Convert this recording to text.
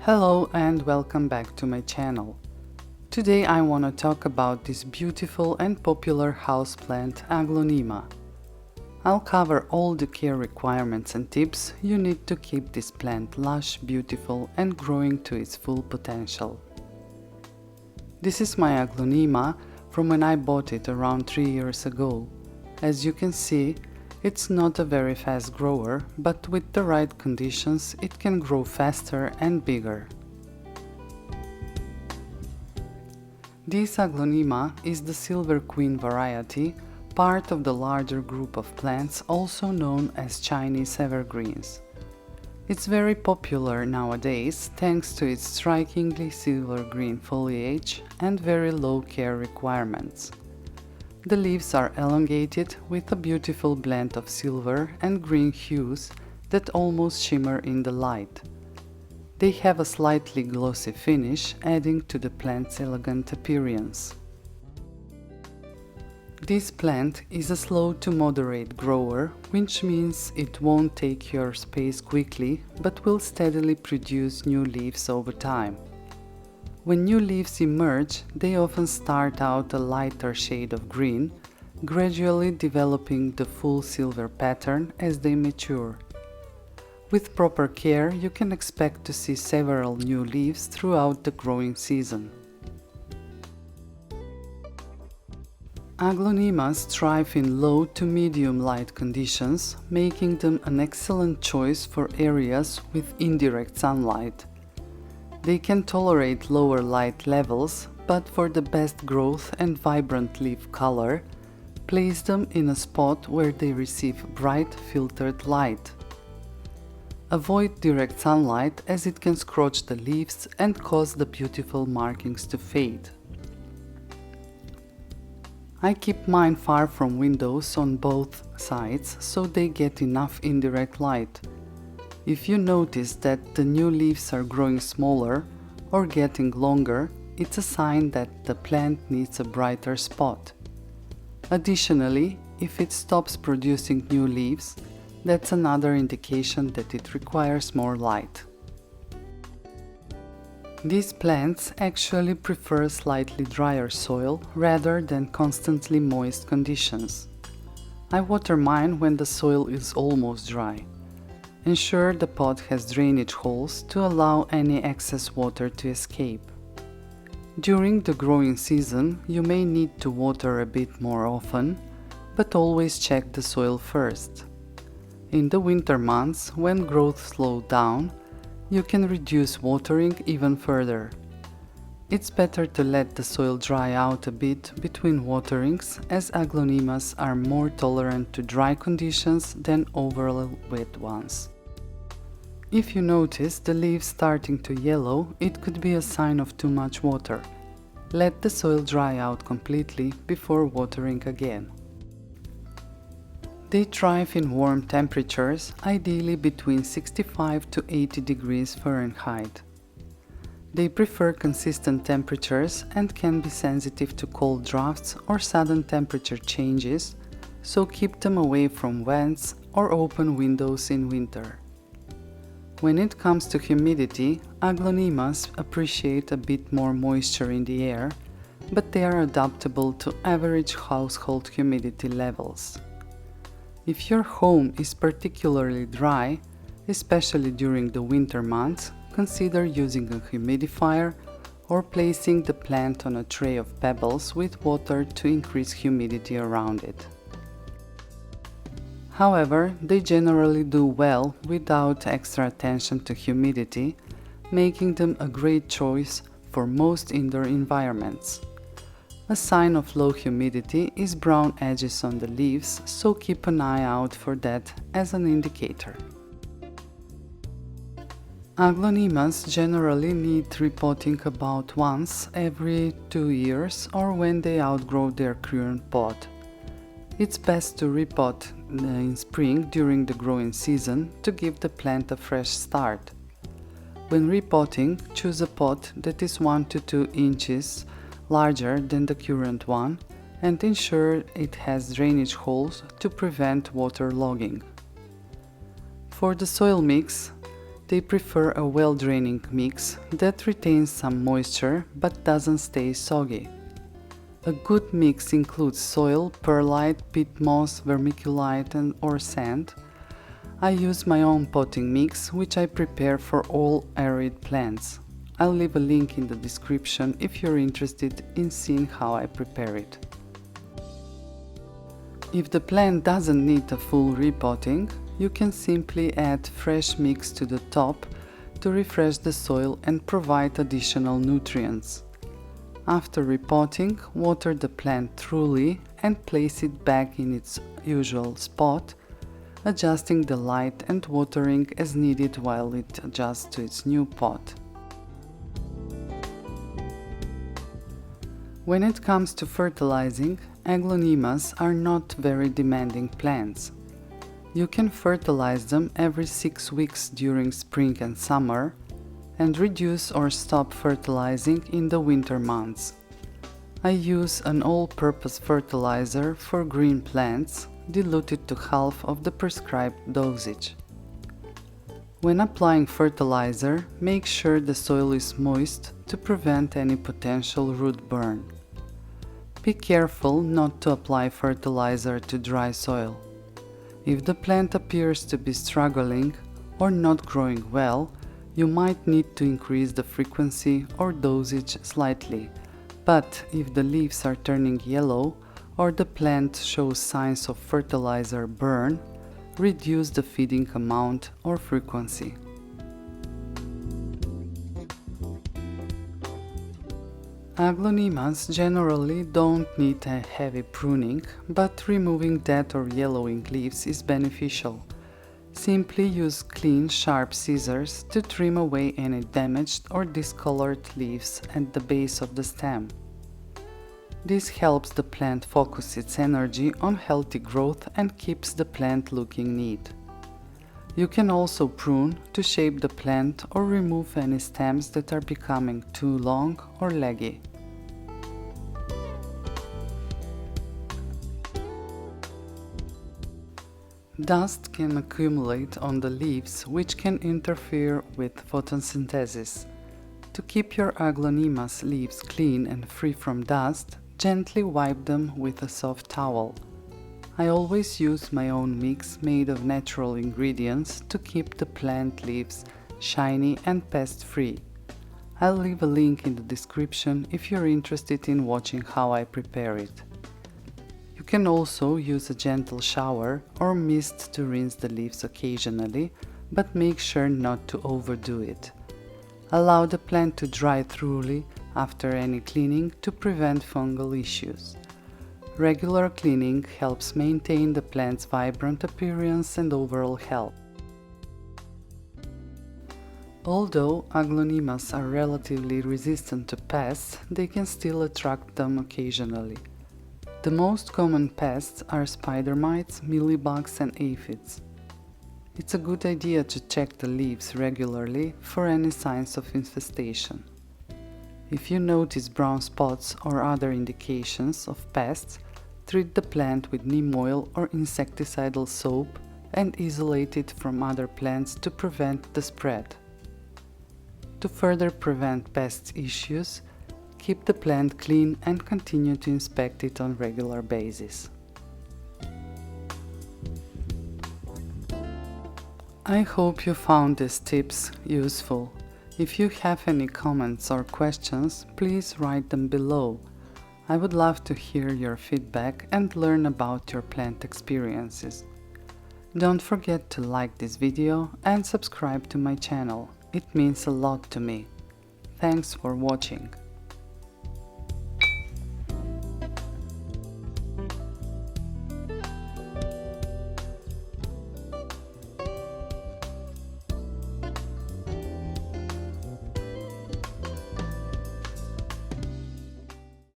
Hello and welcome back to my channel. Today I want to talk about this beautiful and popular houseplant Aglaonema. I'll cover all the care requirements and tips you need to keep this plant lush, beautiful and growing to its full potential. This is my Aglaonema from when I bought it around 3 years ago. As you can see, it's not a very fast grower, but with the right conditions it can grow faster and bigger. This Aglaonema is the Silver Queen variety, part of the larger group of plants also known as Chinese evergreens. It's very popular nowadays thanks to its strikingly silver green foliage and very low care requirements. The leaves are elongated with a beautiful blend of silver and green hues that almost shimmer in the light. They have a slightly glossy finish, adding to the plant's elegant appearance. This plant is a slow to moderate grower, which means it won't take your space quickly, but will steadily produce new leaves over time. When new leaves emerge, they often start out a lighter shade of green, gradually developing the full silver pattern as they mature. With proper care, you can expect to see several new leaves throughout the growing season. Aglaonemas thrive in low to medium light conditions, making them an excellent choice for areas with indirect sunlight. They can tolerate lower light levels, but for the best growth and vibrant leaf color, place them in a spot where they receive bright filtered light. Avoid direct sunlight as it can scorch the leaves and cause the beautiful markings to fade. I keep mine far from windows on both sides so they get enough indirect light. If you notice that the new leaves are growing smaller or getting longer, it's a sign that the plant needs a brighter spot. Additionally, if it stops producing new leaves, that's another indication that it requires more light. These plants actually prefer slightly drier soil rather than constantly moist conditions. I water mine when the soil is almost dry. Ensure the pot has drainage holes to allow any excess water to escape. During the growing season, you may need to water a bit more often, but always check the soil first. In the winter months, when growth slows down, you can reduce watering even further. It's better to let the soil dry out a bit between waterings, as Aglaonemas are more tolerant to dry conditions than overall wet ones. If you notice the leaves starting to yellow, it could be a sign of too much water. Let the soil dry out completely before watering again. They thrive in warm temperatures, ideally between 65 to 80 degrees Fahrenheit. They prefer consistent temperatures and can be sensitive to cold drafts or sudden temperature changes, so keep them away from vents or open windows in winter. When it comes to humidity, Aglaonemas appreciate a bit more moisture in the air, but they are adaptable to average household humidity levels. If your home is particularly dry, especially during the winter months, consider using a humidifier or placing the plant on a tray of pebbles with water to increase humidity around it. However, they generally do well without extra attention to humidity, making them a great choice for most indoor environments. A sign of low humidity is brown edges on the leaves, so keep an eye out for that as an indicator. Aglaonemas generally need repotting about once every 2 years or when they outgrow their current pot. It's best to repot in spring during the growing season to give the plant a fresh start. When repotting, choose a pot that is 1 to 2 inches larger than the current one and ensure it has drainage holes to prevent water logging. For the soil mix, They prefer a well-draining mix that retains some moisture but doesn't stay soggy. A good mix includes soil, perlite, peat moss, vermiculite or sand. I use my own potting mix, which I prepare for all arid plants. I'll leave a link in the description if you're interested in seeing how I prepare it. If the plant doesn't need a full repotting, you can simply add fresh mix to the top to refresh the soil and provide additional nutrients. After repotting, water the plant thoroughly and place it back in its usual spot, adjusting the light and watering as needed while it adjusts to its new pot. When it comes to fertilizing, aglaonemas are not very demanding plants. You can fertilize them every 6 weeks during spring and summer, and reduce or stop fertilizing in the winter months. I use an all-purpose fertilizer for green plants, diluted to half of the prescribed dosage. When applying fertilizer, make sure the soil is moist to prevent any potential root burn. Be careful not to apply fertilizer to dry soil. If the plant appears to be struggling or not growing well, you might need to increase the frequency or dosage slightly, but if the leaves are turning yellow or the plant shows signs of fertilizer burn, reduce the feeding amount or frequency. Aglaonemas generally don't need a heavy pruning, but removing dead or yellowing leaves is beneficial. Simply use clean, sharp scissors to trim away any damaged or discolored leaves at the base of the stem. This helps the plant focus its energy on healthy growth and keeps the plant looking neat. You can also prune to shape the plant or remove any stems that are becoming too long or leggy. Dust can accumulate on the leaves, which can interfere with photosynthesis. To keep your aglaonemas leaves clean and free from dust, gently wipe them with a soft towel. I always use my own mix made of natural ingredients to keep the plant leaves shiny and pest-free. I'll leave a link in the description if you're interested in watching how I prepare it. You can also use a gentle shower or mist to rinse the leaves occasionally, but make sure not to overdo it. Allow the plant to dry thoroughly after any cleaning to prevent fungal issues. Regular cleaning helps maintain the plant's vibrant appearance and overall health. Although aglaonemas are relatively resistant to pests, they can still attract them occasionally. The most common pests are spider mites, mealybugs and aphids. It's a good idea to check the leaves regularly for any signs of infestation. If you notice brown spots or other indications of pests, treat the plant with neem oil or insecticidal soap and isolate it from other plants to prevent the spread. To further prevent pest issues, keep the plant clean and continue to inspect it on a regular basis. I hope you found these tips useful. If you have any comments or questions, please write them below. I would love to hear your feedback and learn about your plant experiences. Don't forget to like this video and subscribe to my channel. It means a lot to me. Thanks for watching.